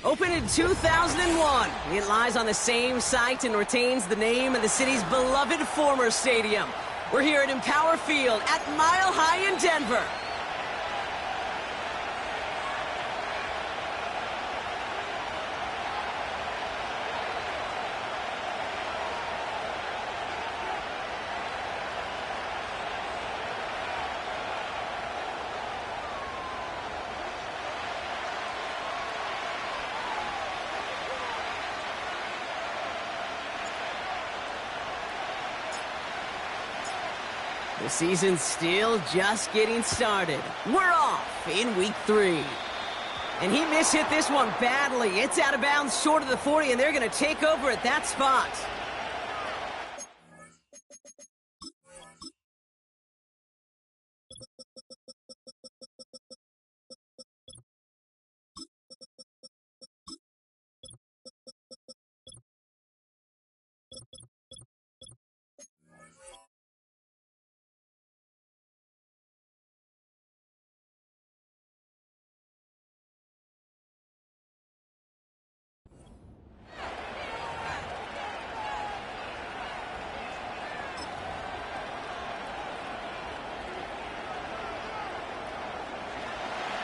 Opened in 2001, it lies on the same site and retains the name of the city's beloved former stadium. We're here at Empower Field at Mile High in Denver. The season's still just getting started. We're off in week 3. And he mishit this one badly. It's out of bounds short of the 40, and they're going to take over at that spot.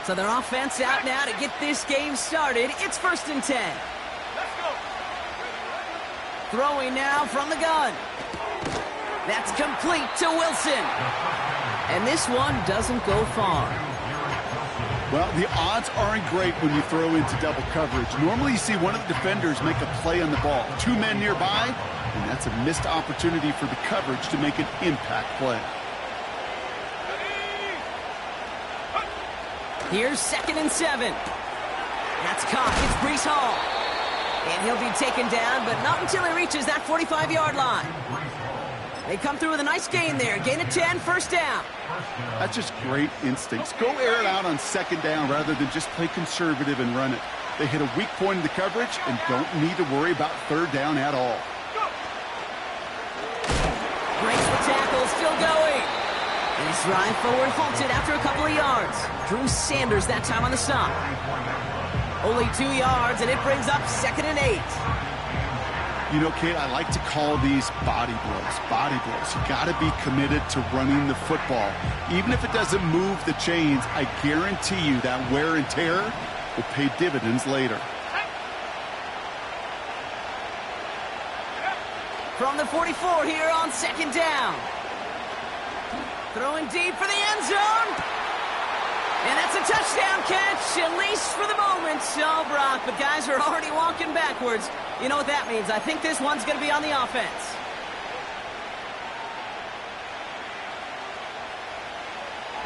So their offense out now to get this game started. It's 1st and 10. Let's go. Throwing now from the gun. That's complete to Wilson. And this one doesn't go far. Well, the odds aren't great when you throw into double coverage. Normally you see one of the defenders make a play on the ball. 2 men nearby, and that's a missed opportunity for the coverage to make an impact play. Here's 2nd and 7. That's caught. It's Brees Hall. And he'll be taken down, but not until he reaches that 45-yard line. They come through with a nice gain there. Gain of 10, 1st down. That's just great instincts. Go air it out on 2nd down rather than just play conservative and run it. They hit a weak point in the coverage and don't need to worry about 3rd down at all. Breaks the tackle, still going. And his drive forward halted after a couple of yards. Drew Sanders that time on the stop. Only 2 yards, and it brings up 2nd and 8. You know, Kate, I like to call these body blows. Body blows. You got to be committed to running the football. Even if it doesn't move the chains, I guarantee you that wear and tear will pay dividends later. From the 44 here on 2nd down. Throwing deep for the end zone. And that's a touchdown catch, at least for the moment. Oh, Brock, but guys are already walking backwards. You know what that means. I think this one's going to be on the offense.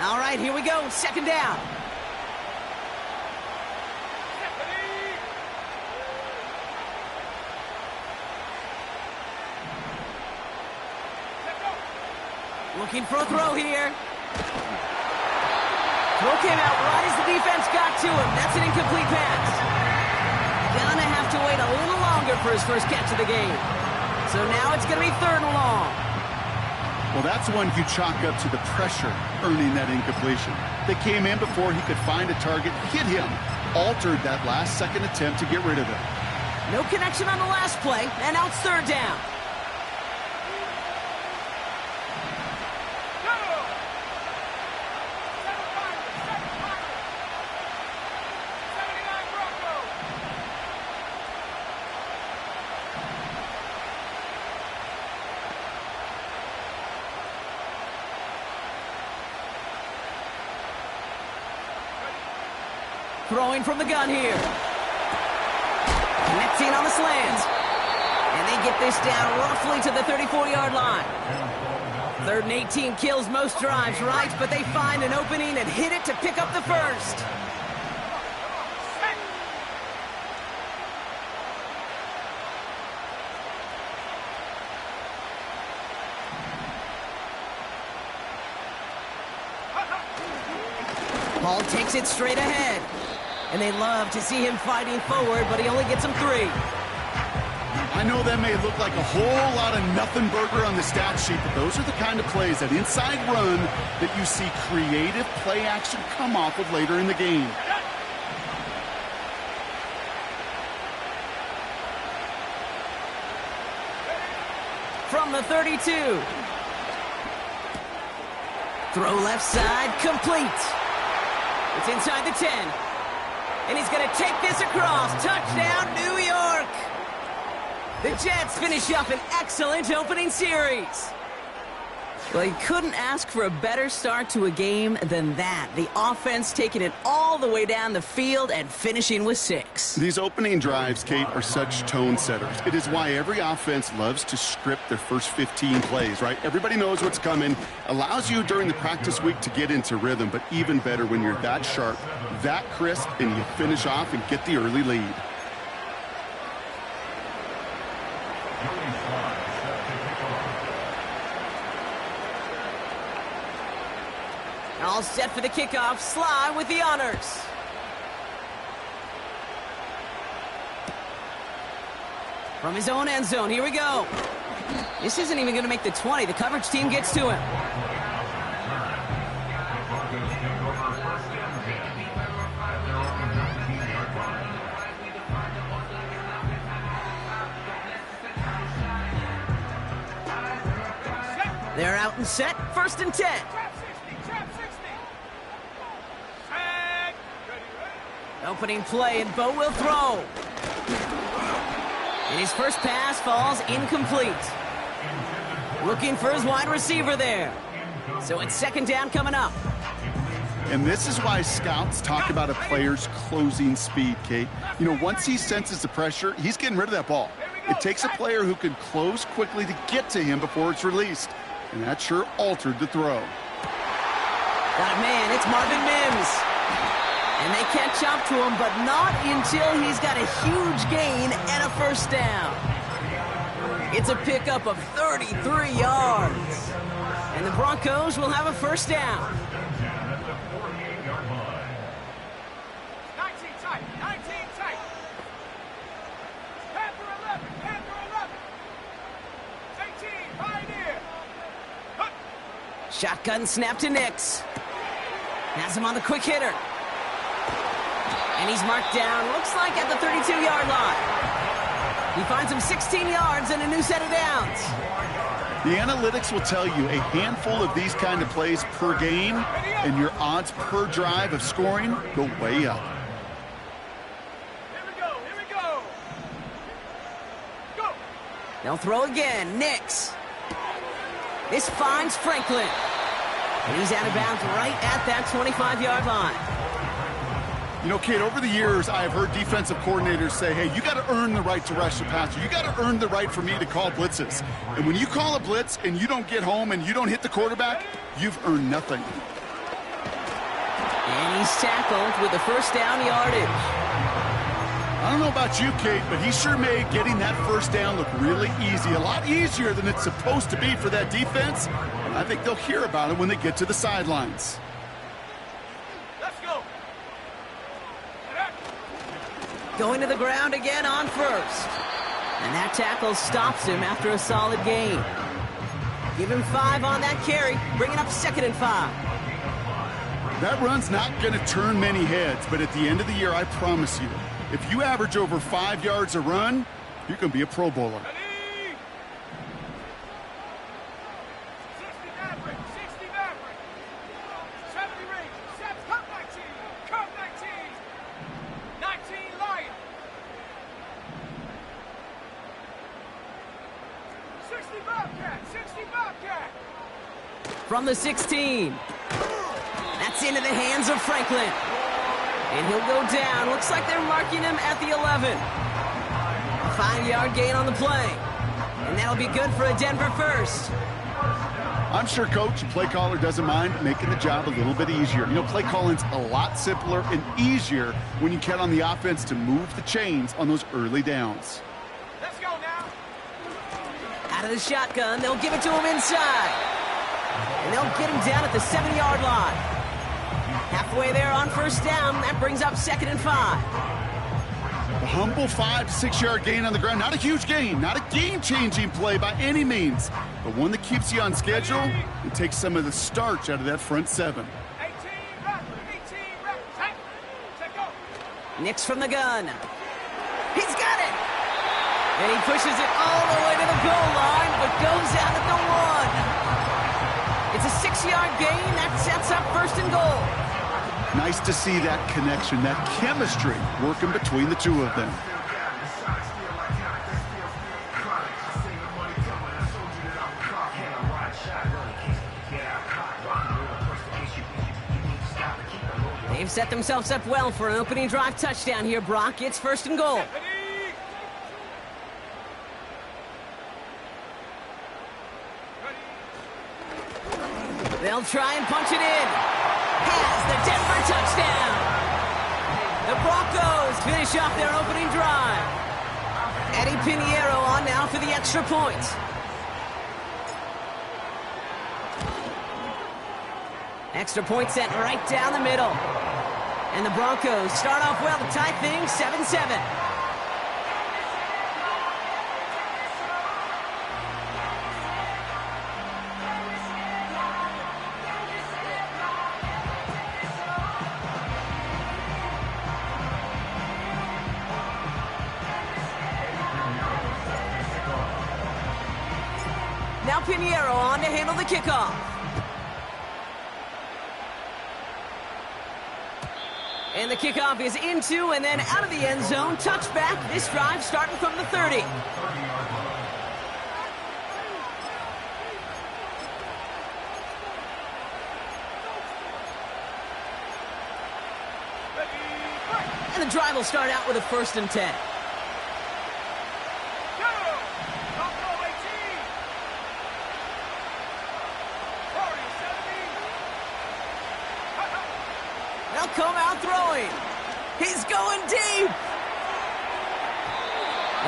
All right, here we go. 2nd down. Looking for a throw here. Throw came out right as the defense got to him. That's an incomplete pass. Gonna have to wait a little longer for his first catch of the game. So now it's gonna be 3rd and long. Well, that's one you chalk up to the pressure earning that incompletion. They came in before he could find a target, hit him, altered that last second attempt to get rid of it. No connection on the last play, and now it's 3rd down. Throwing from the gun here. Connecting on the slant. And they get this down roughly to the 34-yard line. 3rd and 18 kills most drives, right? But they find an opening and hit it to pick up the 1st. Ball takes it straight ahead. And they love to see him fighting forward, but he only gets him 3. I know that may look like a whole lot of nothing burger on the stat sheet, but those are the kind of plays, that inside run, that you see creative play action come off of later in the game. from the 32. Throw left side, complete. It's inside the 10. And he's going to take this across. Touchdown, New York. The Jets finish up an excellent opening series. Well, you couldn't ask for a better start to a game than that. The offense taking it all the way down the field and finishing with 6. These opening drives, Kate, are such tone setters. It is why every offense loves to script their first 15 plays, right? Everybody knows what's coming. Allows you during the practice week to get into rhythm, but even better when you're that sharp, that crisp, and you finish off and get the early lead. All set for the kickoff. Sly with the honors. From his own end zone, here we go. This isn't even going to make the 20. The coverage team gets to him. They're out and set. 1st and 10. Opening play, and Bo will throw. And his first pass falls incomplete. Looking for his wide receiver there. So it's 2nd down coming up. And this is why scouts talk about a player's closing speed, Kate. You know, once he senses the pressure, he's getting rid of that ball. It takes a player who can close quickly to get to him before it's released. And that sure altered the throw. Got it, man. It's Marvin Mims. And they catch up to him, but not until he's got a huge gain and a 1st down. It's a pickup of 33 yards. And the Broncos will have a 1st down. 19 tight, 19 tight. Panther 11, 18, Pioneer. Shotgun snap to Nix. Has him on the quick hitter. And he's marked down, looks like at the 32-yard line. He finds him 16 yards and a new set of downs. The analytics will tell you a handful of these kind of plays per game, and your odds per drive of scoring go way up. Here we go. Go. They'll throw again. Nix. This finds Franklin. And he's out of bounds right at that 25-yard line. You know, Kate, over the years, I've heard defensive coordinators say, hey, you got to earn the right to rush the passer. You got to earn the right for me to call blitzes. And when you call a blitz and you don't get home and you don't hit the quarterback, you've earned nothing. And he's tackled with the 1st down yardage. I don't know about you, Kate, but he sure made getting that 1st down look really easy. A lot easier than it's supposed to be for that defense. And I think they'll hear about it when they get to the sidelines. Going to the ground again on 1st. And that tackle stops him after a solid gain. Give him 5 on that carry, bringing up 2nd and 5. That run's not going to turn many heads, but at the end of the year, I promise you, if you average over 5 yards a run, you're going to be a Pro Bowler. 60 Maverick, 70 Rangers, Cup 19, Cup 19, 19 Lion. 60 Bobcat. From the 16. That's into the hands of Franklin. And he'll go down. Looks like they're marking him at the 11. A 5-yard gain on the play. And that'll be good for a Denver 1st. I'm sure coach and play caller doesn't mind making the job a little bit easier. You know, play calling's a lot simpler and easier when you count on the offense to move the chains on those early downs. Let's go now. Out of the shotgun, they'll give it to him inside. And they'll get him down at the 7-yard line. Halfway there on 1st down, that brings up 2nd and 5. A humble 5 to 6 yard gain on the ground. Not a huge gain, not a game-changing play by any means, but one that keeps you on schedule and takes some of the starch out of that front 7. 18 reps. Take go. Nix from the gun. He's got it. And he pushes it all the way to the goal line, but goes out at the 1. It's a 6-yard gain. That sets up 1st and goal. Nice to see that connection, that chemistry working between the two of them. They've set themselves up well for an opening drive touchdown here, Brock. It's 1st and goal. They'll try and punch it in. Has the Denver touchdown. The Broncos finish off their opening drive. Eddie Pinheiro on now for the extra point. Extra point set right down the middle. And the Broncos start off well to tie things 7-7. Now Pinheiro on to handle the kickoff. And the kickoff is into and then out of the end zone. Touchback. This drive starting from the 30. And the drive will start out with a 1st and 10. They'll come out throwing. He's going deep.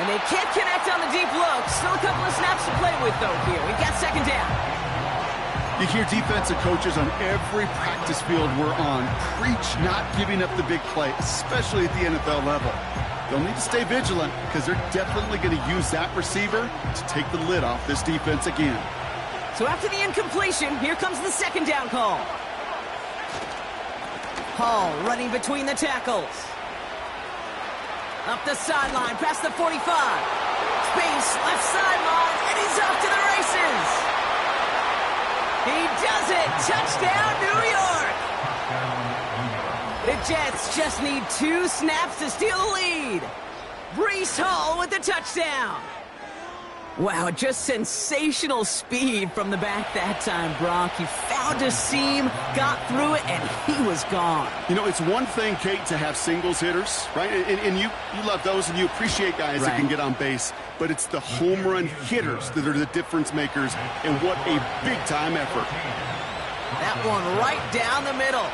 And they can't connect on the deep look. Still a couple of snaps to play with, though, here. We've got 2nd down. You hear defensive coaches on every practice field we're on preach not giving up the big play, especially at the NFL level. They'll need to stay vigilant because they're definitely going to use that receiver to take the lid off this defense again. So after the incompletion, here comes the 2nd down call. Hall running between the tackles. Up the sideline, past the 45. Space, left sideline, and he's off to the races. He does it. Touchdown, New York. The Jets just need 2 snaps to steal the lead. Breece Hall with the touchdown. Wow, just sensational speed from the back that time, Brock. He found a seam, got through it, and he was gone. You know, it's one thing, Kate, to have singles hitters, right? And you love those, and you appreciate guys that can get on base. But it's the home run hitters that are the difference makers, and what a big-time effort. That one right down the middle.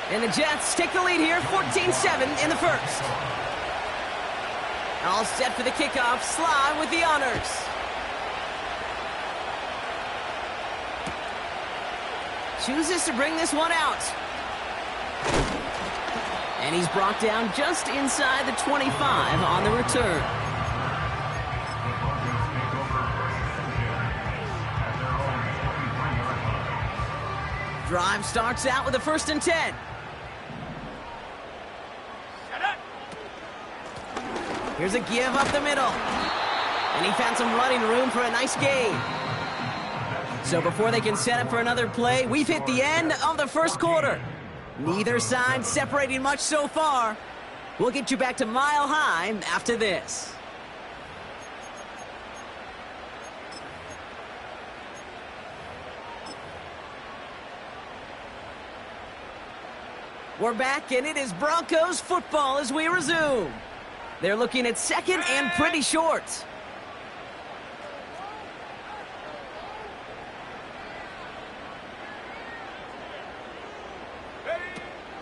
And the Jets take the lead here, 14-7 in the 1st. All set for the kickoff. Sly with the honors. Chooses to bring this one out. And he's brought down just inside the 25 on the return. Drive starts out with a 1st and 10. Here's a give up the middle. And he found some running room for a nice gain. So before they can set up for another play, we've hit the end of the 1st quarter. Neither side separating much so far. We'll get you back to Mile High after this. We're back, and it is Broncos football as we resume. They're looking at 2nd and pretty short.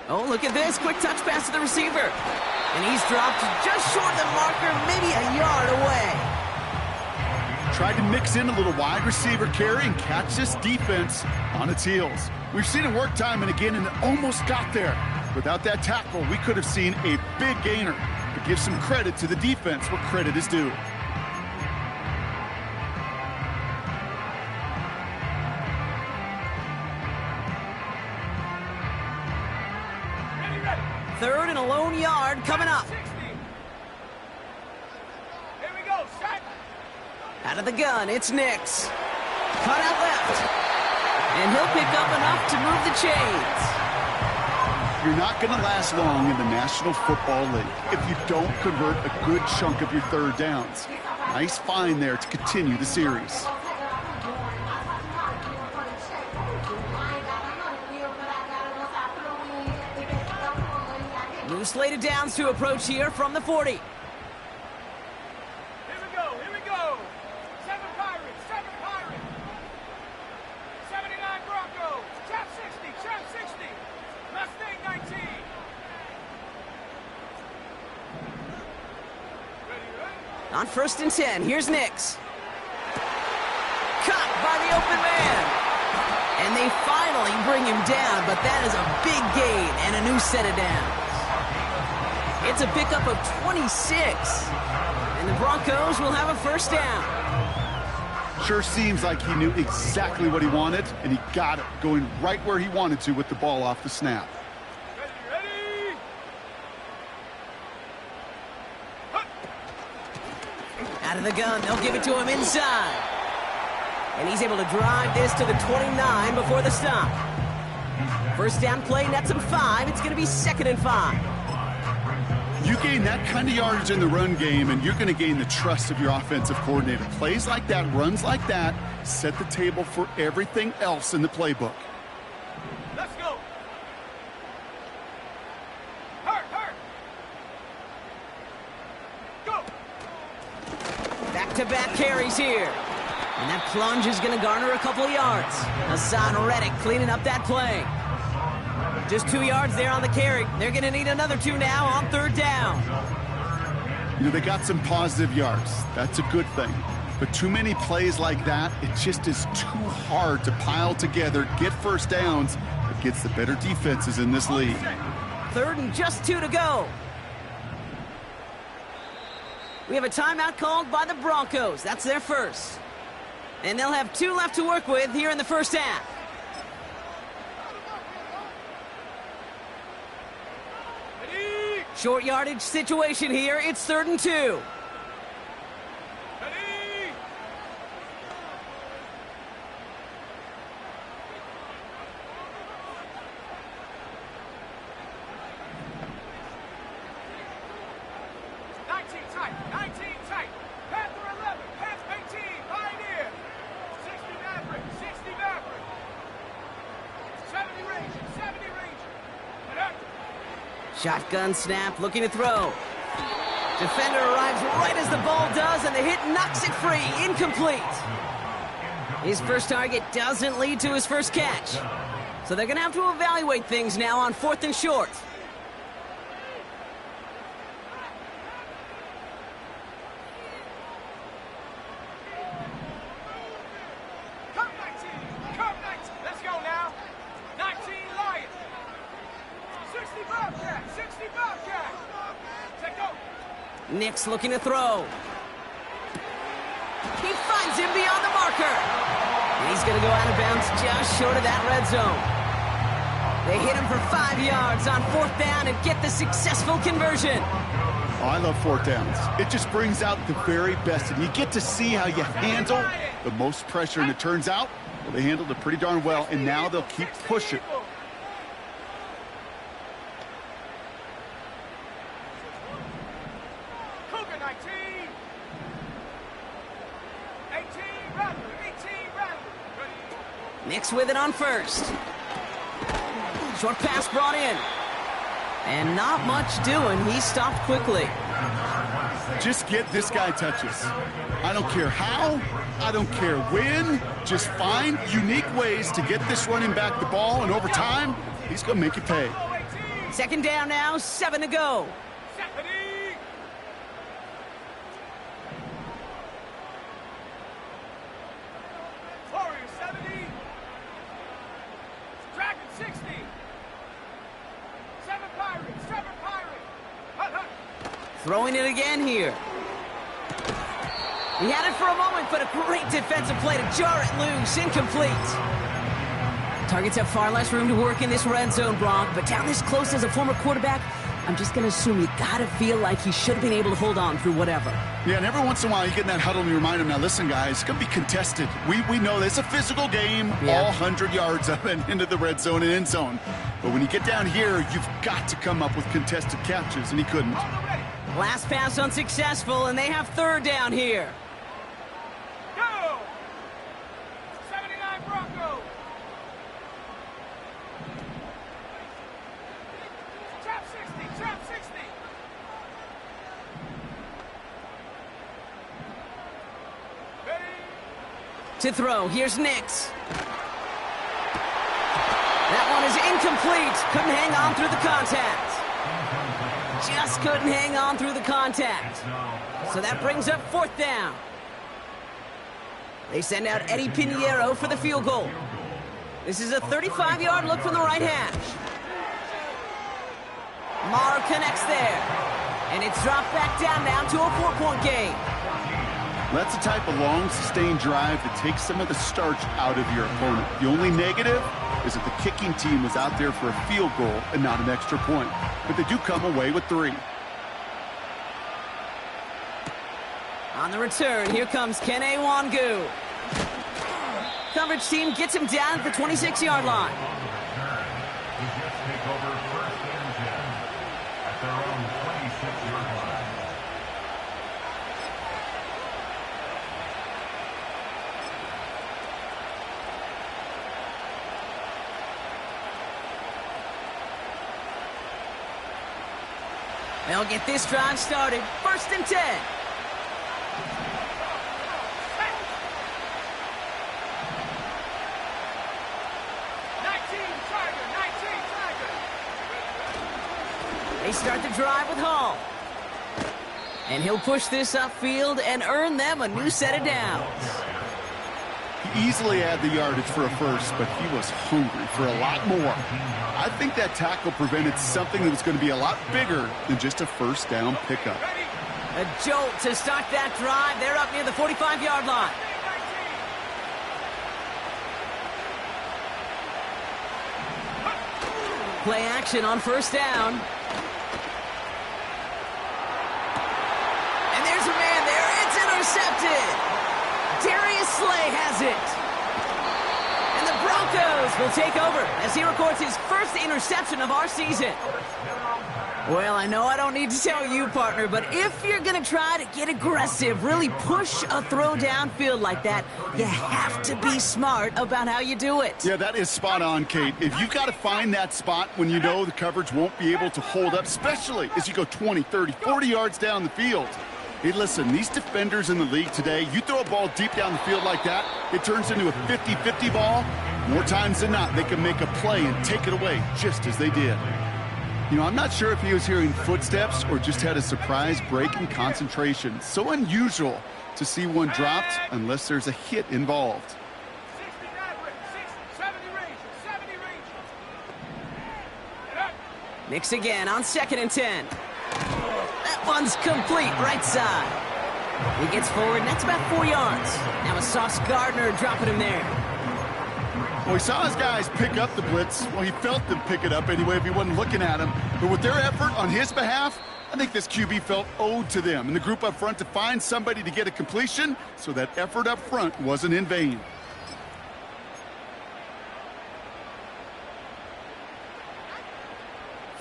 Oh, look at this. Quick touch pass to the receiver. And he's dropped just short of the marker, maybe a yard away. Tried to mix in a little wide receiver carry and catch this defense on its heels. We've seen it work time and again, and it almost got there. Without that tackle, we could have seen a big gainer. But give some credit to the defense where credit is due. Third and a lone yard coming up. Here we go. Out of the gun, it's Nix. Cut out left. And he'll pick up enough to move the chains. You're not going to last long in the National Football League if you don't convert a good chunk of your third downs. Nice find there to continue the series. New slated downs to approach here from the 40. Here we go, here we go. 7 Pirates, 7 Pirates. 79 Broncos, chap 60, Mustang 19. Ready? On 1st and 10, here's Nix. Cut by the open man. And they finally bring him down, but that is a big gain and a new set of downs. It's a pickup of 26. And the Broncos will have a 1st down. Sure seems like he knew exactly what he wanted, and he got it, going right where he wanted to with the ball off the snap. Ready? Out of the gun, they'll give it to him inside. And he's able to drive this to the 29 before the stop. 1st down play nets him 5. It's going to be 2nd and 5. You gain that kind of yardage in the run game, and you're going to gain the trust of your offensive coordinator. Plays like that, runs like that, set the table for everything else in the playbook. Let's go. Hurt. Go. Back-to-back carries here. And that plunge is going to garner a couple of yards. Hassan Reddick cleaning up that play. Just 2 yards there on the carry. They're going to need another 2 now on 3rd down. You know, they got some positive yards. That's a good thing. But too many plays like that, it just is too hard to pile together, get 1st downs against the better defenses in this league. 3rd and just 2 to go. We have a timeout called by the Broncos. That's their 1st. And they'll have 2 left to work with here in the 1st half. Short yardage situation here. It's 3rd and 2. Ready? Nineteen tight. Panther 11, Panther 18, Pioneer. 60 Maverick, 70 Ranger. Shotgun snap, looking to throw. Defender arrives right as the ball does, and the hit knocks it free. Incomplete. His first target doesn't lead to his first catch. So they're going to have to evaluate things now on 4th and short. Come 19. Let's go now. 19 Lion. 60 Bobcat. Take go. Nix looking to throw. He finds him beyond the marker. And he's going to go out of bounds just short of that red zone. They hit him for 5 yards on 4th down and get the successful conversion. Oh, I love 4th downs. It just brings out the very best, and you get to see how you handle the most pressure, and it turns out, well, they handled it pretty darn well, and now they'll keep pushing. Cougar 19. 18 Rattler. Nix with it on 1st. Short pass brought in. And not much doing. He stopped quickly. Just get this guy touches. I don't care how, I don't care when. Just find unique ways to get this running back the ball, and over time, he's going to make it pay. 2nd down now, 7 to go. Warrior 70. Dragon 60. 7 Pirates. Hut. Throwing it again here. He had it for a moment, but a great defensive play to jar it loose. Incomplete. Targets have far less room to work in this red zone, Bronc, but down this close as a former quarterback, I'm just going to assume you got to feel like he should have been able to hold on through whatever. Yeah, and every once in a while you get in that huddle and you remind him, now listen, guys, it's going to be contested. We know this. It's a physical game, all 100 yards up and into the red zone and end zone. But when you get down here, you've got to come up with contested catches, and he couldn't. Last pass unsuccessful, and they have third down here. Go! 79 Broncos! Trap 60, trap 60! Ready? To throw, here's Nix. That one is incomplete. Couldn't hang on through the contact. Just couldn't hang on through the contact. So that brings up fourth down. They send out Eddie Pinheiro for the field goal. This is a 35-yard look from the right hash. Marr connects there. And it's dropped back down to a 4-point game. That's the type of long, sustained drive that takes some of the starch out of your opponent. The only negative is that the kicking team was out there for a field goal and not an extra point. But they do come away with 3. On the return, here comes Kene Wangu. Coverage team gets him down at the 26-yard line. Take over first and 10 at their own 26-yard line. They'll get this drive started. First and 10. They start the drive with Hall. And he'll push this upfield and earn them a new set of downs. He easily had the yardage for a first, but he was hungry for a lot more. I think that tackle prevented something that was going to be a lot bigger than just a first down pickup. A jolt to start that drive. They're up near the 45-yard line. Play action on first down. And there's a man there. It's intercepted. Darius Slay has it. And the Broncos will take over as he records his first interception of our season. Well, I know I don't need to tell you, partner, but if you're going to try to get aggressive, really push a throw downfield like that, you have to be smart about how you do it. Yeah, that is spot on, Kate. If you've got to find that spot when you know the coverage won't be able to hold up, especially as you go 20, 30, 40 yards down the field. Hey, listen, these defenders in the league today, you throw a ball deep down the field like that, it turns into a 50-50 ball. More times than not, they can make a play and take it away just as they did. You know, I'm not sure if he was hearing footsteps or just had a surprise break in concentration. So unusual to see one dropped unless there's a hit involved. 70 range. Nix again on 2nd and 10. That one's complete, right side. He gets forward, and that's about 4 yards. Now a Sauce Gardner dropping him there. Well, he saw his guys pick up the blitz. Well, he felt them pick it up anyway if he wasn't looking at him. But with their effort on his behalf, I think this QB felt owed to them and the group up front to find somebody to get a completion, so that effort up front wasn't in vain.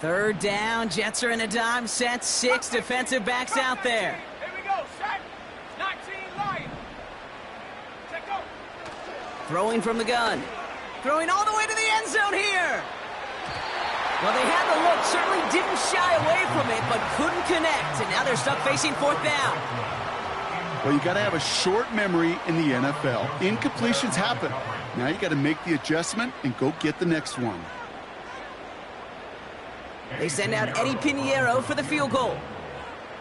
Third down, Jets are in a dime set, 6 defensive backs out there. Here we go, set. 19 Lions. Check go. Throwing from the gun. Throwing all the way to the end zone here. Well, they had the look, certainly didn't shy away from it, but couldn't connect, and now they're stuck facing fourth down. Well, you got to have a short memory in the NFL. Incompletions happen. Now you got to make the adjustment and go get the next one. They send out Eddie Pinheiro for the field goal.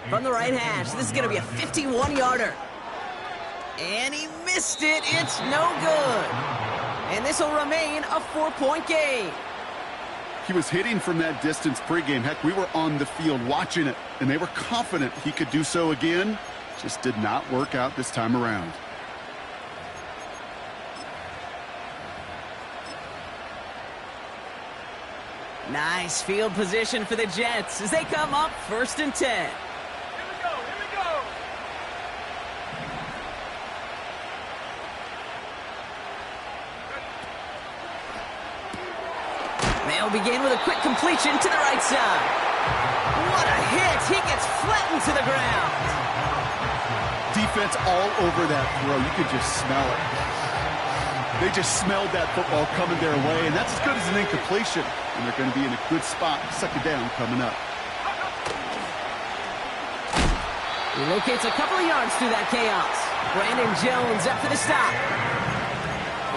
From the right hash, this is going to be a 51-yarder. And he missed it. It's no good. And this will remain a 4-point game. He was hitting from that distance pregame. Heck, we were on the field watching it, and they were confident he could do so again. Just did not work out this time around. Nice field position for the Jets as they come up 1st and 10. Here we go, here we go. They'll begin with a quick completion to the right side. What a hit! He gets flattened to the ground. Defense all over that throw. You could just smell it. They just smelled that football coming their way, and that's as good as an incompletion. And they're going to be in a good spot. 2nd down coming up. He locates a couple of yards through that chaos. Brandon Jones up for the stop.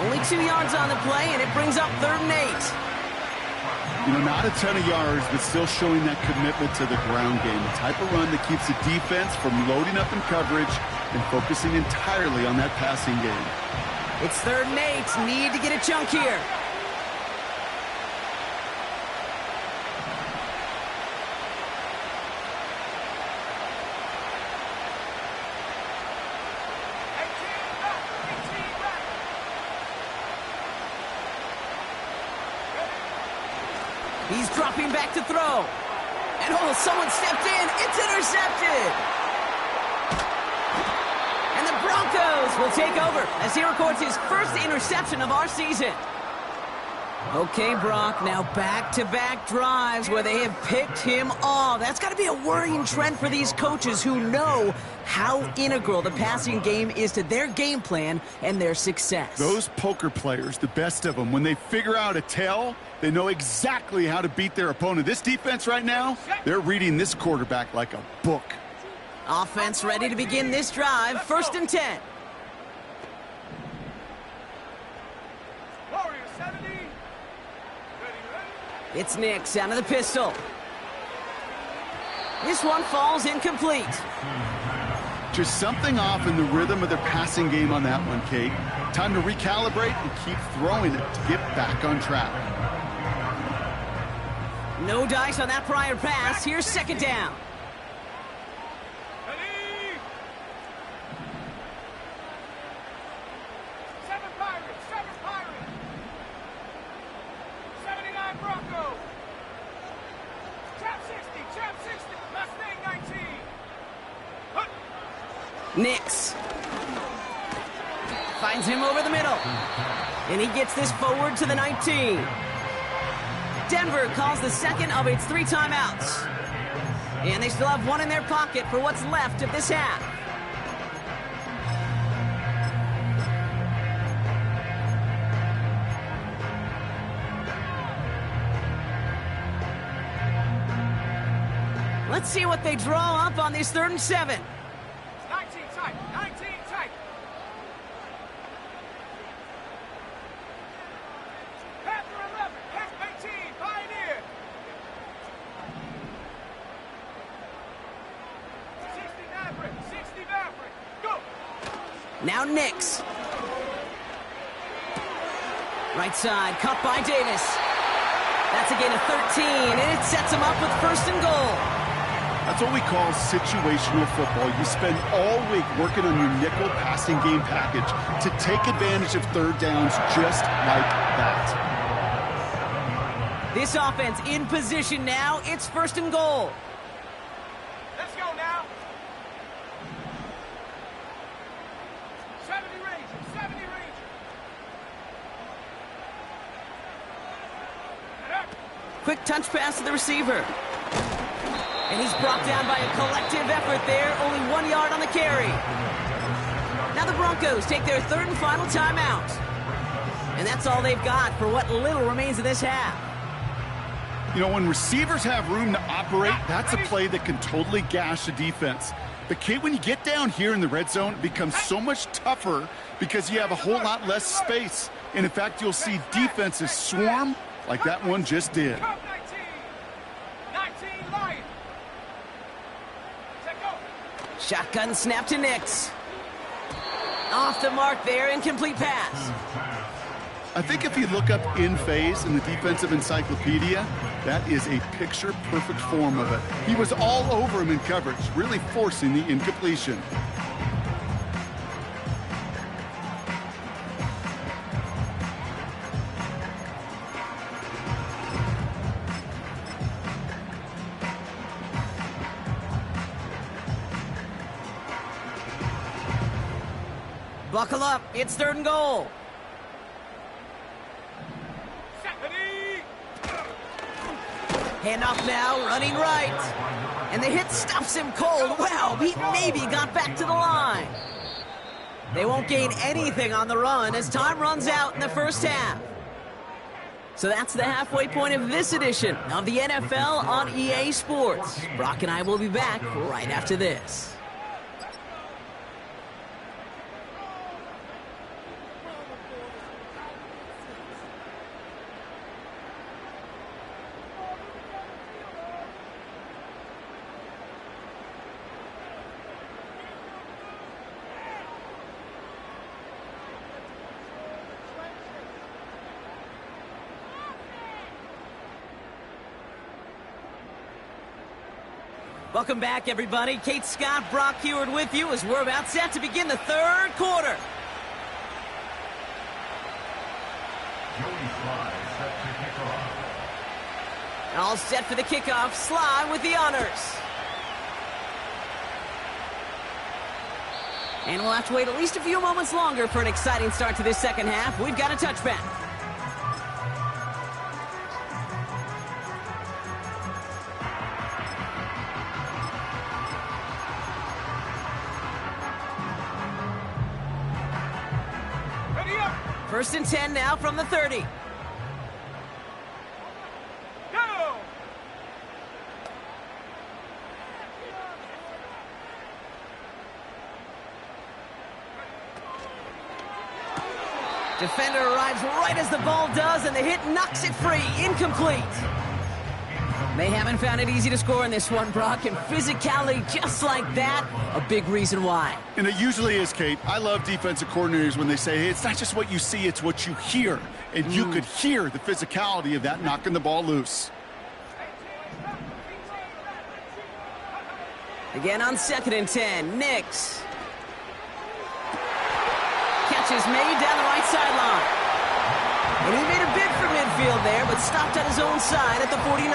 Only 2 yards on the play, and it brings up 3rd and 8. You know, not a ton of yards, but still showing that commitment to the ground game. The type of run that keeps the defense from loading up in coverage and focusing entirely on that passing game. It's 3rd and 8. Need to get a chunk here. He's dropping back to throw. And oh, someone stepped in. It's intercepted. And the Broncos will take over as he records his 1st interception of our season. Okay, Brock, now back-to-back drives where they have picked him off. That's got to be a worrying trend for these coaches who know how integral the passing game is to their game plan and their success. Those poker players, the best of them, when they figure out a tell, they know exactly how to beat their opponent. This defense right now, they're reading this quarterback like a book. Offense ready to begin this drive. 1st and 10. Warriors 70. Ready, ready. It's Nix out of the pistol. This one falls incomplete. Just something off in the rhythm of their passing game on that one, Kate. Time to recalibrate and keep throwing it to get back on track. No dice on that prior pass. Here's 2nd down. Ready. 7 Pirates, 7 Pirates. 79 Broncos. Trap 60, Mustang 19. Hut. Nix finds him over the middle. And he gets this forward to the 19. Denver calls the 2nd of its 3 timeouts. And they still have 1 in their pocket for what's left of this half. Let's see what they draw up on this 3rd and 7. 19 tight, 19 tight. Panther 11, Panther 18, Pioneer. 60 Maverick, 60 Maverick. Go. Now Nix. Right side, cut by Davis. That's a gain of 13, and it sets him up with 1st and goal. That's what we call situational football. You spend all week working on your nickel passing game package to take advantage of 3rd downs just like that. This offense in position now. It's 1st and goal. Let's go now. 70 Rangers, 70 Rangers. Quick touch pass to the receiver. And he's brought down by a collective effort there. Only 1 yard on the carry. Now the Broncos take their 3rd and final timeout. And that's all they've got for what little remains of this half. You know, when receivers have room to operate, that's a play that can totally gash a defense. But, Kate, when you get down here in the red zone, it becomes so much tougher because you have a whole lot less space. And, in fact, you'll see defenses swarm like that one just did. 19 Lions. Set go. Shotgun snap to Nix. Off the mark there, incomplete pass. I think if you look up in phase in the defensive encyclopedia, that is a picture-perfect form of it. He was all over him in coverage, really forcing the incompletion. Buckle up. It's 3rd and goal. Handoff now, running right. And the hit stuffs him cold. Wow, he maybe got back to the line. They won't gain anything on the run as time runs out in the first half. So that's the halfway point of this edition of the NFL on EA Sports. Brock and I will be back right after this. Welcome back, everybody. Kate Scott, Brock Heward with you as we're about set to begin the 3rd quarter. Joey Sly set to kick off. All set for the kickoff. Sly with the honors. And we'll have to wait at least a few moments longer for an exciting start to this second half. We've got a touchback. First and 10 now from the 30. Go! Defender arrives right as the ball does, and the hit knocks it free. Incomplete. They haven't found it easy to score in this one, Brock, and physicality just like that, a big reason why. And it usually is, Kate. I love defensive coordinators when they say, hey, it's not just what you see, it's what you hear. And you could hear the physicality of that knocking the ball loose. Again on 2nd and 10, Nix. Catch is made down the right sideline. And he made a bid for midfield there, but stopped on his own side at the 49.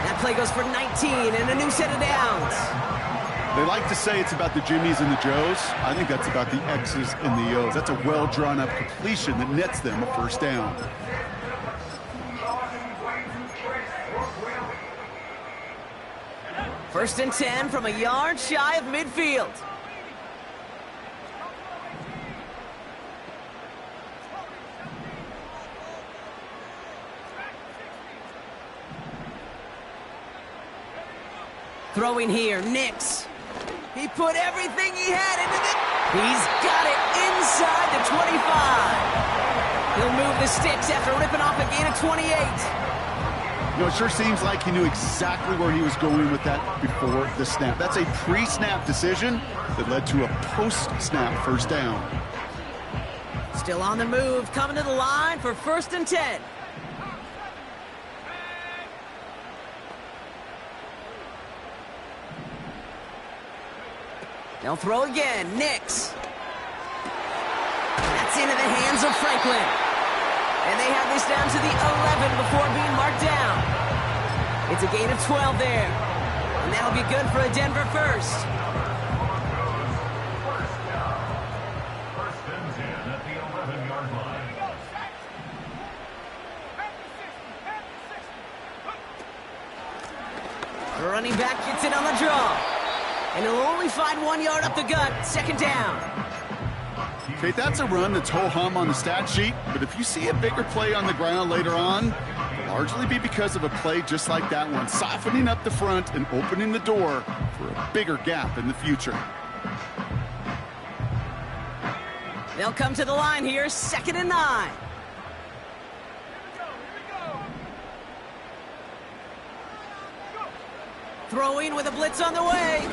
That play goes for 19 and a new set of downs. They like to say it's about the Jimmies and the Joes. I think that's about the X's and the O's. That's a well-drawn-up completion that nets them a first down. First and 10 from a yard shy of midfield. Throwing here, Nix. He put everything he had into the... He's got it inside the 25. He'll move the sticks after ripping off a gain of 28. You know, it sure seems like he knew exactly where he was going with that before the snap. That's a pre-snap decision that led to a post-snap first down. Still on the move, coming to the line for 1st and 10. They'll throw again. Nix. That's into the hands of Franklin. And they have this down to the 11 before being marked down. It's a gain of 12 there. And that'll be good for a Denver first. First and 10 at the 11-yard line. The running back gets it on the draw. And he'll only find 1 yard up the gut. 2nd down. Okay, that's a run that's ho-hum on the stat sheet, but if you see a bigger play on the ground later on, it'll largely be because of a play just like that one, softening up the front and opening the door for a bigger gap in the future. They'll come to the line here, 2nd and 9. Throwing with a blitz on the way.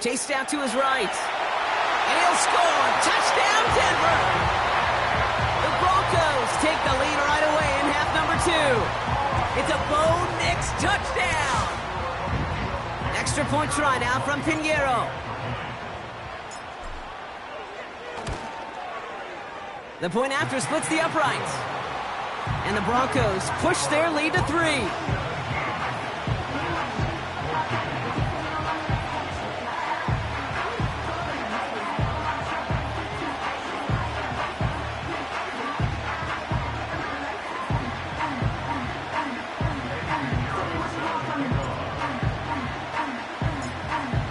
Chased out to his right. And he'll score. Touchdown, Denver. The Broncos take the lead right away in half number 2. It's a Bo Nix touchdown. Extra point try now from Pinheiro. The point after splits the uprights. And the Broncos push their lead to 3.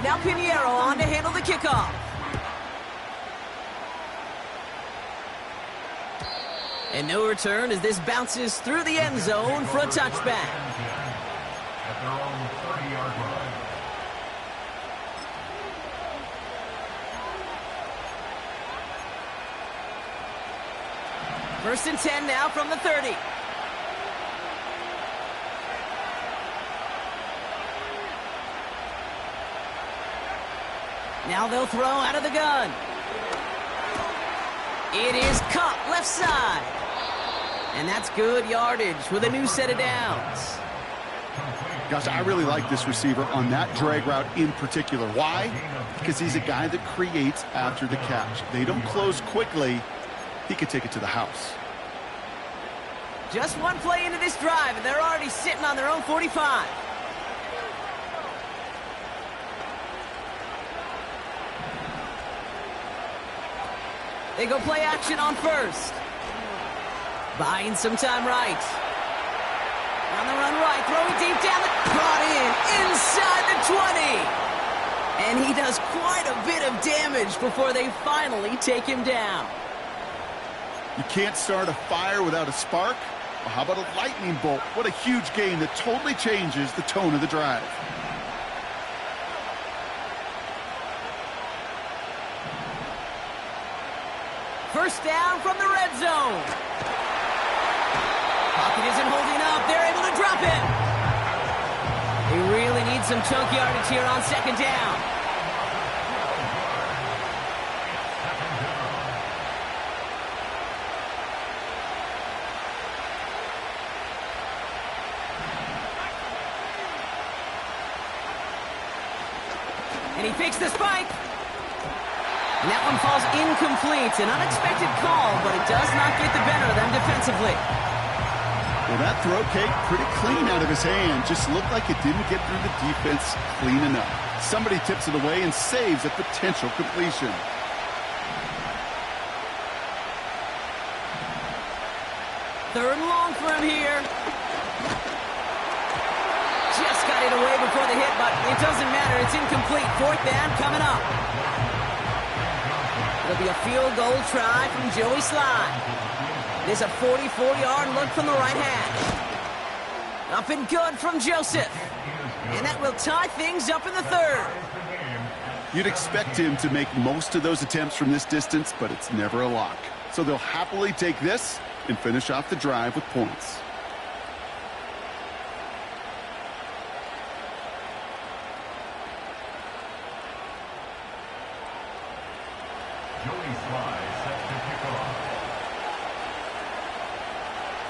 Now Pinheiro on to handle the kickoff. And no return as this bounces through the end zone for a touchback. At their own 30-yard line. First and 10 now from the 30. Now they'll throw out of the gun. It is caught left side. And that's good yardage with a new set of downs. Gosh, I really like this receiver on that drag route in particular. Why? Because he's a guy that creates after the catch. They don't close quickly. He could take it to the house. Just one play into this drive, and they're already sitting on their own 45. They go play action on first. Buying some time right. On the run right, throwing deep down, brought in inside the 20. And he does quite a bit of damage before they finally take him down. You can't start a fire without a spark. Well, how about a lightning bolt? What a huge game that totally changes the tone of the drive. First down from the red zone. Pocket isn't holding up. They're able to drop it. They really need some chunk yardage here on second down. And he fakes the spike. And that one falls incomplete. An unexpected call, but it does not get the better of them defensively. Well, that throw cake pretty clean out of his hand. Just looked like it didn't get through the defense clean enough. Somebody tips it away and saves a potential completion. Third and long for him here. Just got it away before the hit, but it doesn't matter. It's incomplete. Fourth down coming up. It'll be a field goal try from Joey Sly. There's a 44-yard look from the right hash. Up and good from Joseph. And that will tie things up in the third. You'd expect him to make most of those attempts from this distance, but it's never a lock. So they'll happily take this and finish off the drive with points.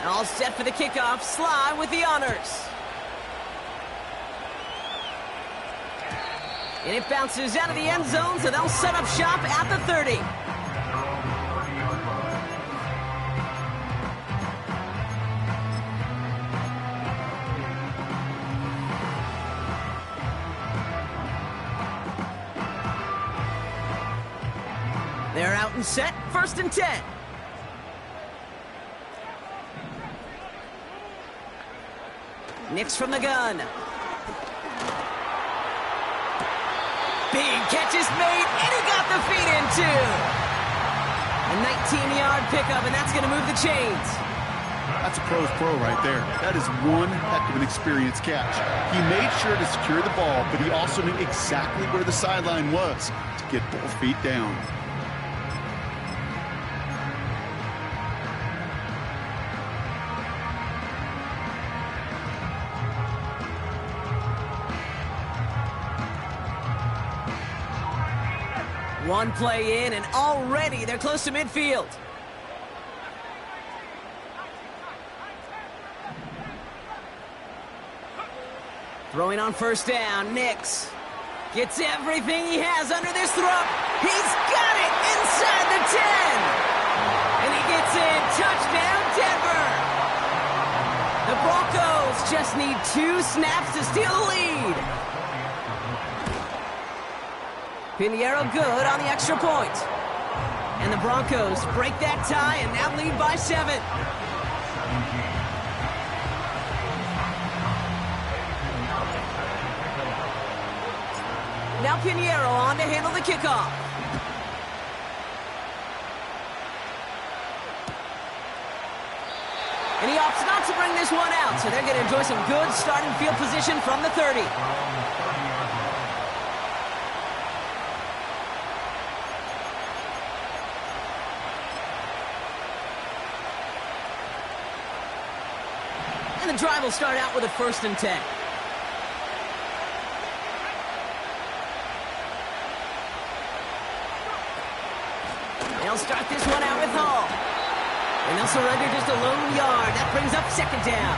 All set for the kickoff. Sly with the honors. And it bounces out of the end zone, so they'll set up shop at the 30. They're out and set. First and 10. Nix from the gun. Big catch is made, and he got the feet in too. A 19-yard pickup, and that's going to move the chains. That's a pro's pro right there. That is one heck of an experienced catch. He made sure to secure the ball, but he also knew exactly where the sideline was to get both feet down. One play in, and already they're close to midfield. Throwing on first down, Nix gets everything he has under this throw. He's got it inside the 10. And he gets in. Touchdown, Denver. The Broncos just need 2 snaps to steal the lead. Pinheiro good on the extra point. And the Broncos break that tie and now lead by 7. Now Pinheiro on to handle the kickoff. And he opts not to bring this one out, so they're going to enjoy some good starting field position from the 30. And the drive will start out with a 1st and 10. They'll start this one out with Hall. And they'll surrender just a lone yard. That brings up 2nd down.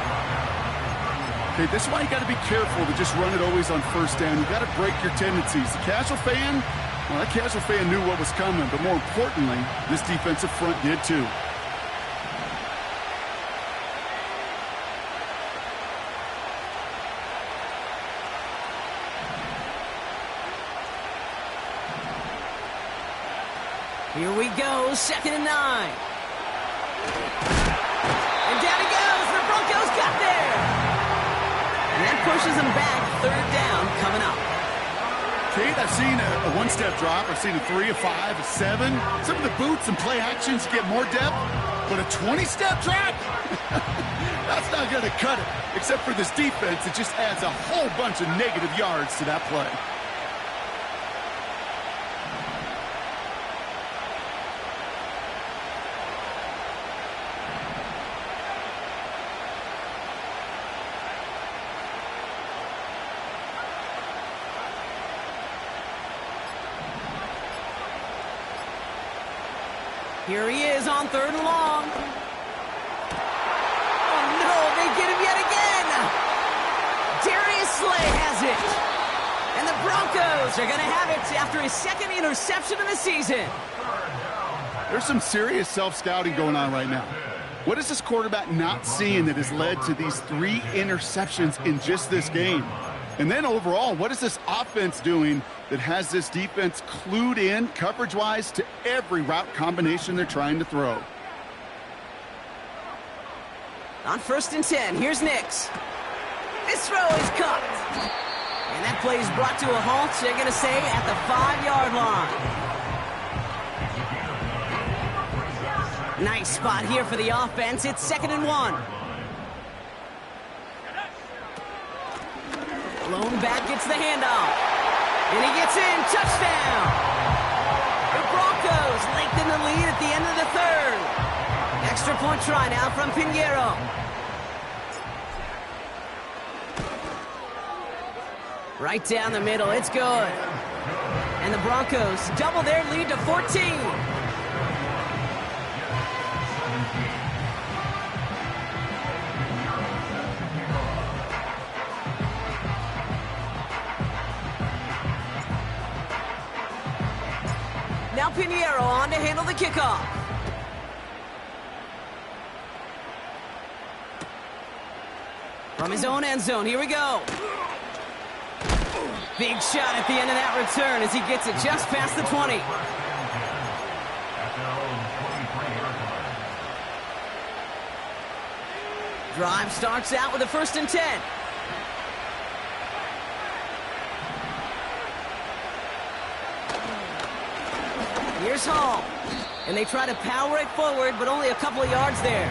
Okay, this is why you got to be careful to just run it always on 1st down. You got to break your tendencies. The casual fan, well, that casual fan knew what was coming, but more importantly, this defensive front did too. Here we go, 2nd and 9. And down he goes. The Broncos got there. And that pushes them back. 3rd down coming up. Kate, I've seen a 1-step drop. I've seen a 3, a 5, a 7. Some of the boots and play actions get more depth. But a 20-step drop? That's not going to cut it. Except for this defense, it just adds a whole bunch of negative yards to that play. Here he is on 3rd and long. Oh, no, they get him yet again. Darius Slay has it. And the Broncos are going to have it after his 2nd interception of the season. There's some serious self-scouting going on right now. What is this quarterback not seeing that has led to these 3 interceptions in just this game? And then overall, what is this offense doing that has this defense clued in, coverage-wise, to every route combination they're trying to throw? On 1st and 10, here's Nix. This throw is caught. And that play is brought to a halt, they're going to say, at the 5-yard line. Nice spot here for the offense. It's 2nd and 1. Lone back gets the handoff. And he gets in. Touchdown. The Broncos lengthen the lead at the end of the 3rd. Extra point try now from Pinheiro. Right down the middle. It's good. And the Broncos double their lead to 14. Now Pinheiro on to handle the kickoff. From his own end zone, here we go. Big shot at the end of that return as he gets it just past the 20. Drive starts out with a 1st and 10. Here's Hall. And they try to power it forward, but only a couple of yards there.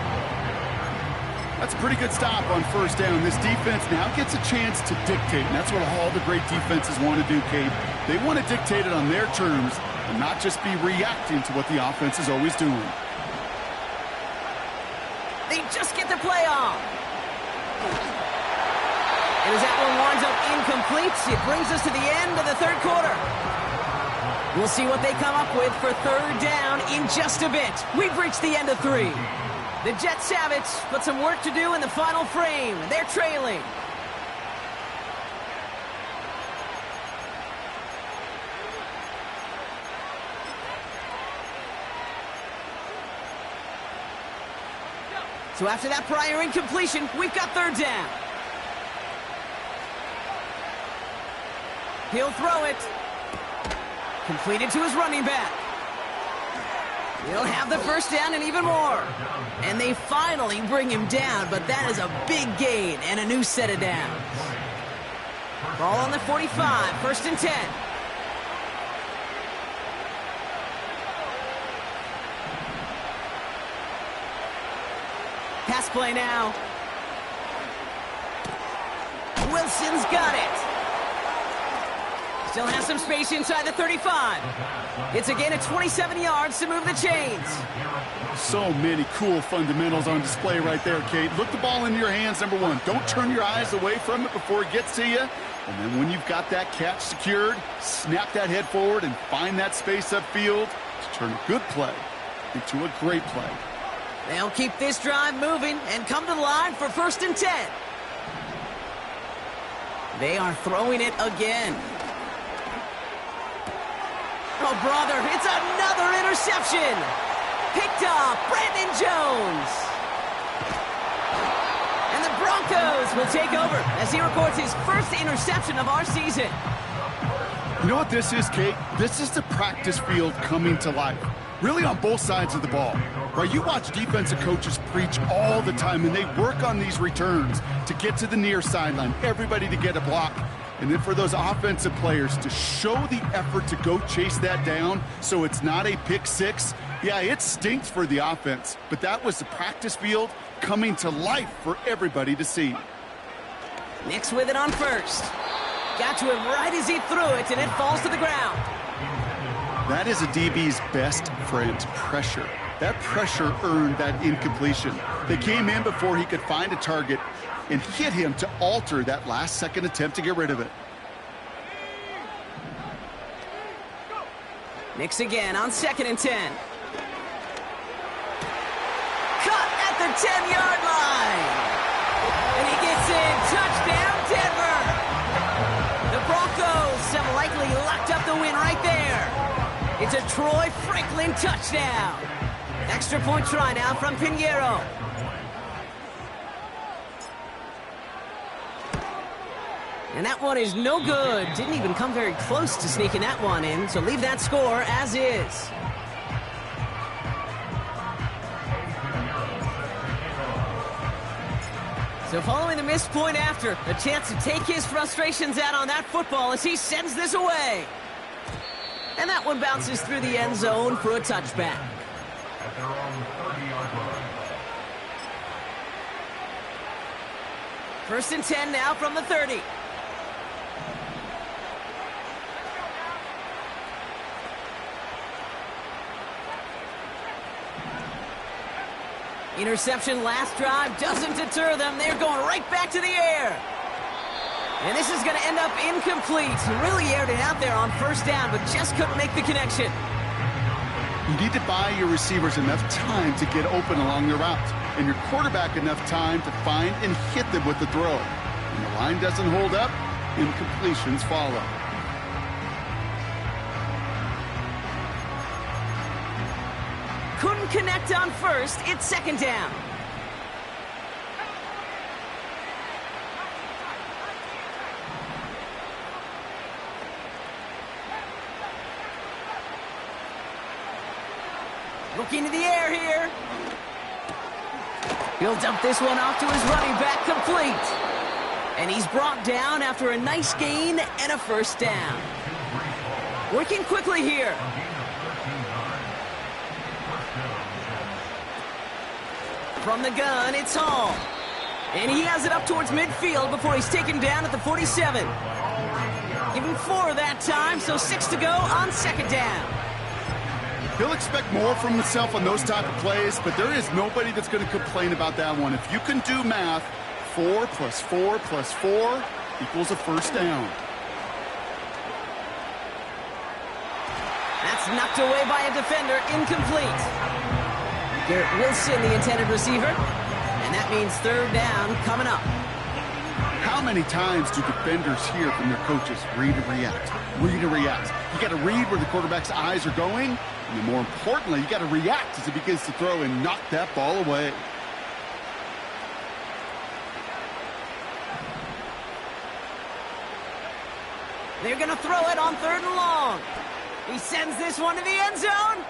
That's a pretty good stop on 1st down. This defense now gets a chance to dictate, and that's what all the great defenses want to do, Kate. They want to dictate it on their terms and not just be reacting to what the offense is always doing. They just get the play off. And as that one winds up incomplete, it brings us to the end of the 3rd quarter. We'll see what they come up with for 3rd down in just a bit. We've reached the end of 3. The Jets have it, but some work to do in the final frame. They're trailing. So after that prior incompletion, we've got 3rd down. He'll throw it. Completed to his running back. He'll have the 1st down and even more. And they finally bring him down, but that is a big gain and a new set of downs. Ball on the 45, 1st and 10. pass play now. Wilson's got it. Still has some space inside the 35. It's a gain of 27 yards to move the chains. So many cool fundamentals on display right there, Kate. Look the ball into your hands, number one. Don't turn your eyes away from it before it gets to you. And then when you've got that catch secured, snap that head forward and find that space upfield to turn a good play into a great play. They'll keep this drive moving and come to the line for 1st and 10. They are throwing it again. Oh, brother, it's another interception. Picked off Brandon Jones. And the Broncos will take over as he records his first interception of our season. You know what this is, Kate? This is the practice field coming to life. Really on both sides of the ball. Right? You watch defensive coaches preach all the time, and they work on these returns to get to the near sideline, everybody to get a block. And then for those offensive players to show the effort to go chase that down so it's not a pick six. Yeah, it stinks for the offense, but that was the practice field coming to life for everybody to see. Nix with it on first. Got to him right as he threw it, and it falls to the ground. That is a DB's best friend, pressure. That pressure earned that incompletion. They came in before he could find a target and hit him to alter that last-second attempt to get rid of it. Nix again on 2nd and 10. Cut at the 10-yard line. And he gets in. Touchdown, Denver. The Broncos have likely locked up the win right there. It's a Troy Franklin touchdown. Extra point try now from Pinheiro. And that one is no good. Didn't even come very close to sneaking that one in, so leave that score as is. So following the missed point after, a chance to take his frustrations out on that football as he sends this away. And that one bounces through the end zone for a touchback. At their own 30-yard line. 1st and 10 now from the 30. Interception last drive doesn't deter them. They're going right back to the air. And this is going to end up incomplete. Really aired it out there on 1st down, but just couldn't make the connection. You need to buy your receivers enough time to get open along the route, and your quarterback enough time to find and hit them with the throw. When the line doesn't hold up, incompletions follow. Couldn't connect on 1st. It's 2nd down. Looking to the air here. He'll dump this one off to his running back, complete. And he's brought down after a nice gain and a 1st down. Working quickly here. From the gun, it's Hall. And he has it up towards midfield before he's taken down at the 47. Give him 4 that time, so 6 to go on 2nd down. He'll expect more from himself on those type of plays, but there is nobody that's going to complain about that one. If you can do math, 4 plus 4 plus 4 equals a 1st down. That's knocked away by a defender, incomplete. Garrett Wilson, the intended receiver, and that means 3rd down coming up. How many times do defenders hear from their coaches, read and react, read and react? You got to read where the quarterback's eyes are going, and then more importantly, you got to react as he begins to throw and knock that ball away. They're going to throw it on 3rd and long. He sends this one to the end zone.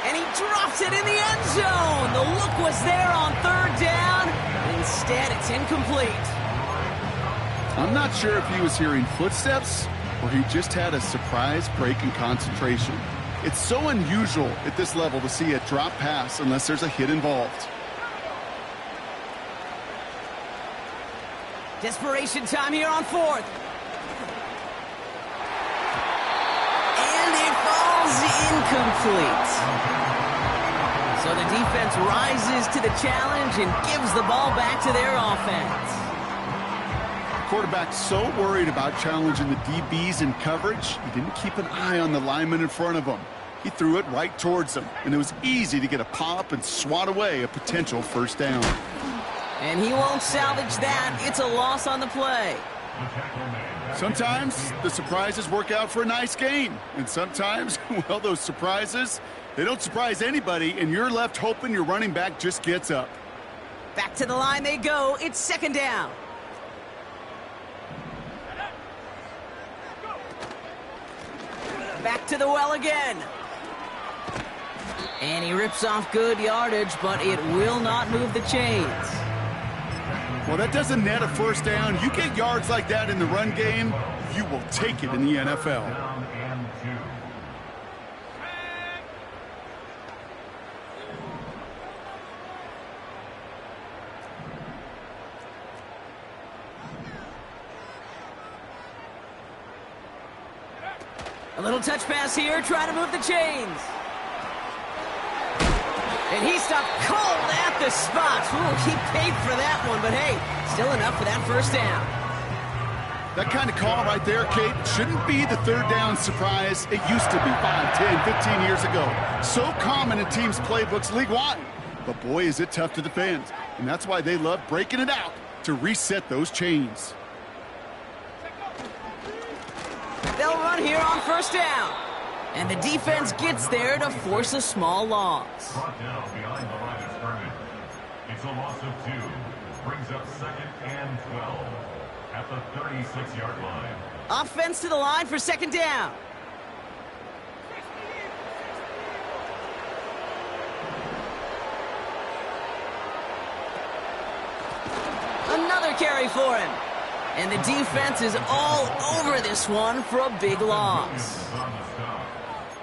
And he drops it in the end zone. The look was there on 3rd down. Instead, it's incomplete. I'm not sure if he was hearing footsteps or he just had a surprise break in concentration. It's so unusual at this level to see a drop pass unless there's a hit involved. Desperation time here on fourth. And it falls incomplete. So the defense rises to the challenge and gives the ball back to their offense. Quarterback so worried about challenging the DBs in coverage, he didn't keep an eye on the lineman in front of him. He threw it right towards him, and it was easy to get a pop and swat away a potential first down. And he won't salvage that. It's a loss on the play. Sometimes the surprises work out for a nice game. And sometimes, well, those surprises, they don't surprise anybody, and you're left hoping your running back just gets up. Back to the line they go. It's second down. Back to the well again. And he rips off good yardage, but it will not move the chains. Well, that doesn't net a first down. You get yards like that in the run game, you will take it in the NFL. A little touch pass here, trying to move the chains. And he stopped cold at the spot. Ooh, he paid for that one, but hey, still enough for that first down. That kind of call right there, Kate, shouldn't be the third down surprise it used to be 5, 10, 15 years ago. So common in teams' playbooks league-wide. But boy, is it tough to defend. And that's why they love breaking it out to reset those chains. They'll run here on first down. And the defense gets there to force a small loss. Brought down behind the line of scrimmage. It's a loss of 2. Brings up second and 12 at the 36-yard line. Offense to the line for second down. Another carry for him. And the defense is all over this one for a big loss.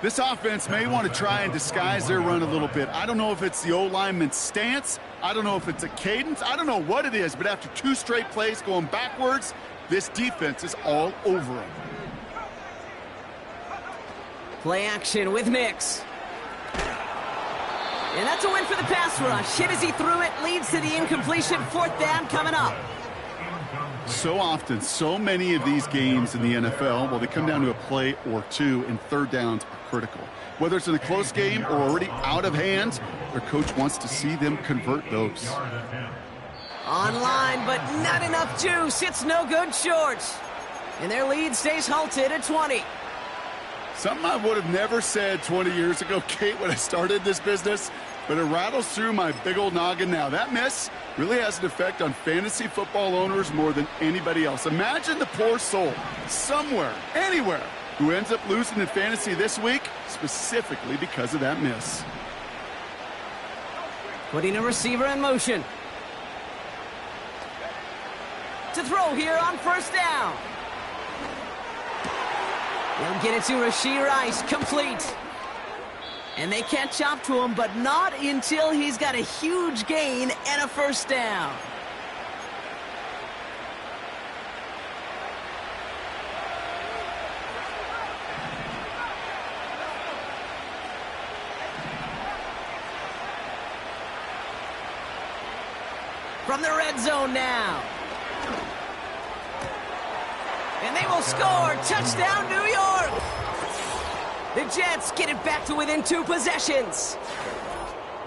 This offense may want to try and disguise their run a little bit. I don't know if it's the O-lineman's stance. I don't know if it's a cadence. I don't know what it is, but after 2 straight plays going backwards, this defense is all over them. Play action with Mix. And that's a win for the pass rush. Hit as he threw it, leads to the incompletion. Fourth down coming up. So often, so many of these games in the NFL, well, they come down to a play or two, and third downs are critical. Whether it's in a close game or already out of hand, their coach wants to see them convert those. Online, but not enough juice. It's no good short. And their lead stays halted at 20. Something I would have never said 20 years ago, Kate, when I started this business, but it rattles through my big old noggin now. That miss really has an effect on fantasy football owners more than anybody else. Imagine the poor soul somewhere, anywhere, who ends up losing in fantasy this week specifically because of that miss. Putting a receiver in motion. To throw here on first down. They'll get it to Rashee Rice, complete. And they catch up to him, but not until he's got a huge gain and a first down. From the red zone now. And they will score. Touchdown, New York. The Jets get it back to within 2 possessions.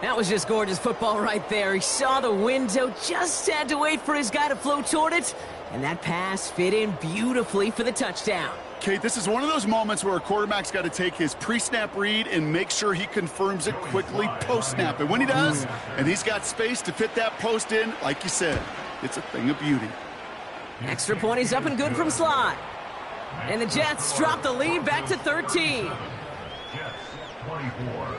That was just gorgeous football right there. He saw the window, just had to wait for his guy to flow toward it, and that pass fit in beautifully for the touchdown. Kate, this is one of those moments where a quarterback's got to take his pre-snap read and make sure he confirms it quickly post-snap. And when he does, and he's got space to fit that post in, like you said, it's a thing of beauty. Extra point is up and good from slide. And the Jets drop the lead back to 13. Jets 24.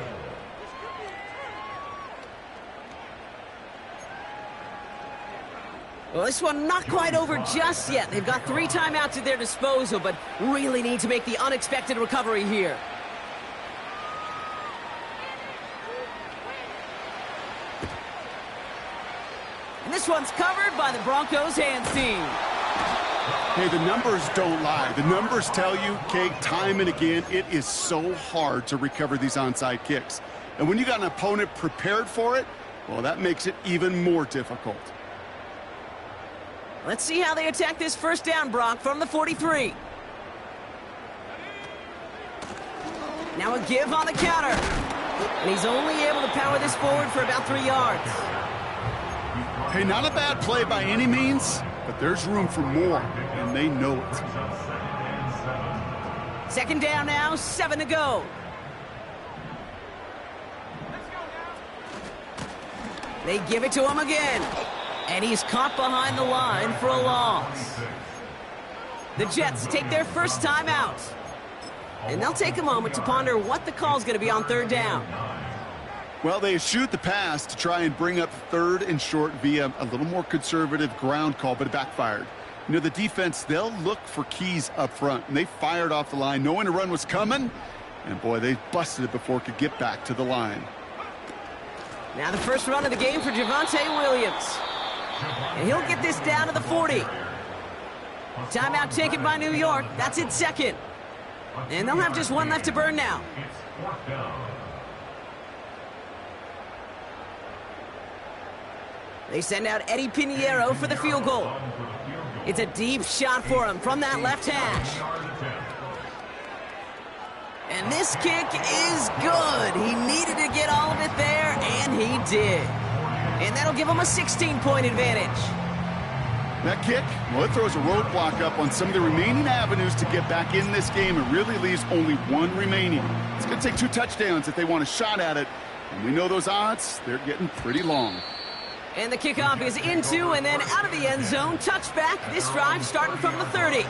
Well, this one not quite over just yet. They've got 3 timeouts at their disposal, but really need to make the unexpected recovery here. this one's covered by the Broncos hands team. Hey, the numbers don't lie. The numbers tell you, Kate, time and again, it is so hard to recover these onside kicks. And when you got an opponent prepared for it, well, that makes it even more difficult. Let's see how they attack this first down, Brock, from the 43. Now a give on the counter. And he's only able to power this forward for about 3 yards. Hey, not a bad play by any means, but there's room for more, and they know it. Second down now, 7 to go. They give it to him again. And he's caught behind the line for a loss. The Jets take their first time out. And they'll take a moment to ponder what the call's going to be on third down. Well, they eschewed the pass to try and bring up third and short via a little more conservative ground call, but it backfired. You know, the defense, they'll look for keys up front, and they fired off the line knowing a run was coming. And, boy, they busted it before it could get back to the line. Now the first run of the game for Javonte Williams. And he'll get this down to the 40. Timeout taken by New York. That's its second. And they'll have just one left to burn now. They send out Eddie Pinheiro for the field goal. It's a deep shot for him from that left hash. And this kick is good. He needed to get all of it there, and he did. And that'll give him a 16-point advantage. That kick, well, it throws a roadblock up on some of the remaining avenues to get back in this game. It really leaves only one remaining. It's going to take 2 touchdowns if they want a shot at it. And we know those odds, they're getting pretty long. And the kickoff is into and then out of the end zone. Touchback. This drive starting from the 30.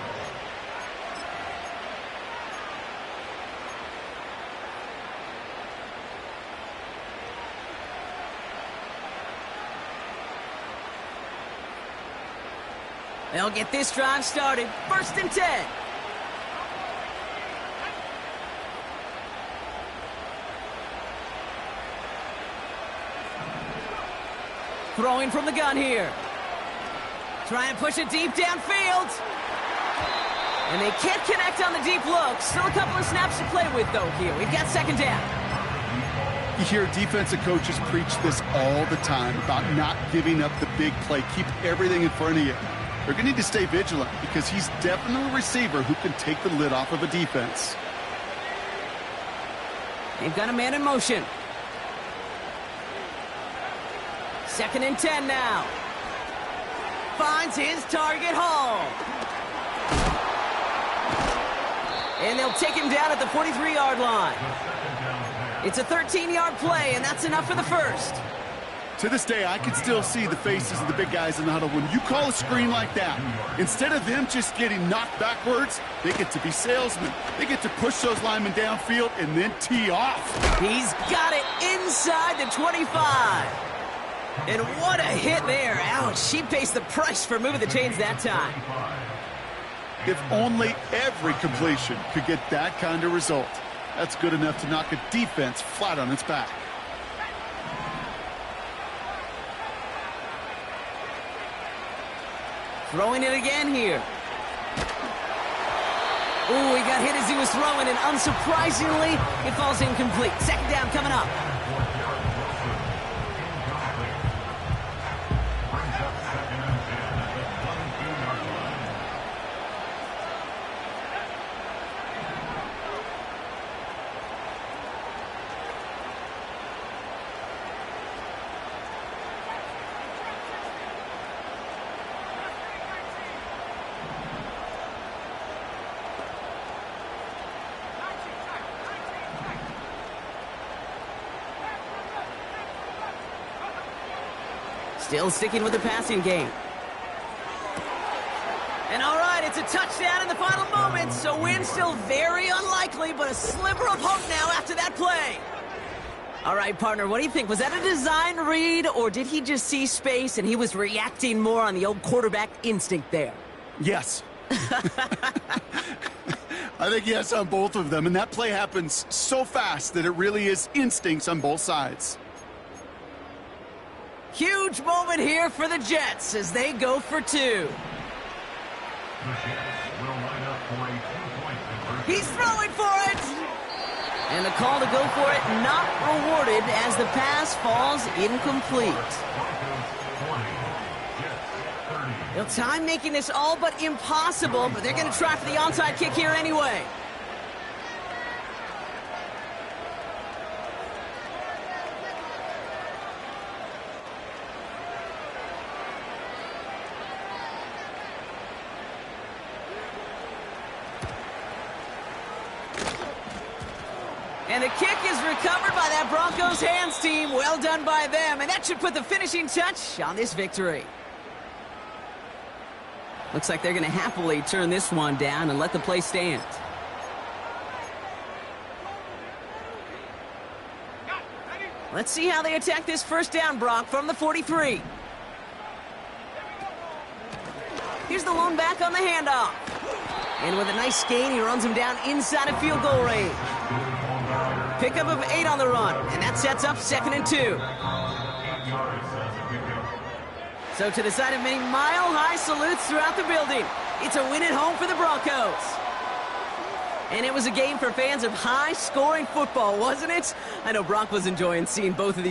They'll get this drive started. First and 10. Throwing from the gun here. Trying to push it deep downfield. And they can't connect on the deep look. Still a couple of snaps to play with, though, here. We've got second down. You hear defensive coaches preach this all the time about not giving up the big play. Keep everything in front of you. They're going to need to stay vigilant because he's definitely a receiver who can take the lid off of a defense. They've got a man in motion. Second and 10 now. Finds his target, Hall. And they'll take him down at the 43-yard line. It's a 13-yard play, and that's enough for the first. To this day, I can still see the faces of the big guys in the huddle. When you call a screen like that, instead of them just getting knocked backwards, they get to be salesmen. They get to push those linemen downfield and then tee off. He's got it inside the 25. And what a hit there. Ouch, she pays the price for moving the chains that time. If only every completion could get that kind of result. That's good enough to knock a defense flat on its back. Throwing it again here. Ooh, he got hit as he was throwing, and unsurprisingly, it falls incomplete. Second down coming up. Still sticking with the passing game. And all right, it's a touchdown in the final moments, so win still very unlikely, but a sliver of hope now after that play. All right, partner, what do you think? Was that a design read, or did he just see space and he was reacting more on the old quarterback instinct there? Yes. I think yes on both of them, and that play happens so fast that it really is instincts on both sides. Huge moment here for the Jets as they go for 2. The Jets will line up for a 2-point conversion. He's throwing for it! And the call to go for it not rewarded as the pass falls incomplete. Broncos 20, Jets 30. Well, time making this all but impossible, but they're going to try for the onside kick here anyway. And the kick is recovered by that Broncos hands team. Well done by them. And that should put the finishing touch on this victory. Looks like they're going to happily turn this one down and let the play stand. Let's see how they attack this first down, Brock, from the 43. Here's the lone back on the handoff. And with a nice gain, he runs him down inside of field goal range. Pickup of 8 on the run, and that sets up 2nd and 2. So to the side of many mile-high salutes throughout the building, it's a win at home for the Broncos. And it was a game for fans of high-scoring football, wasn't it? I know Brock was enjoying seeing both of these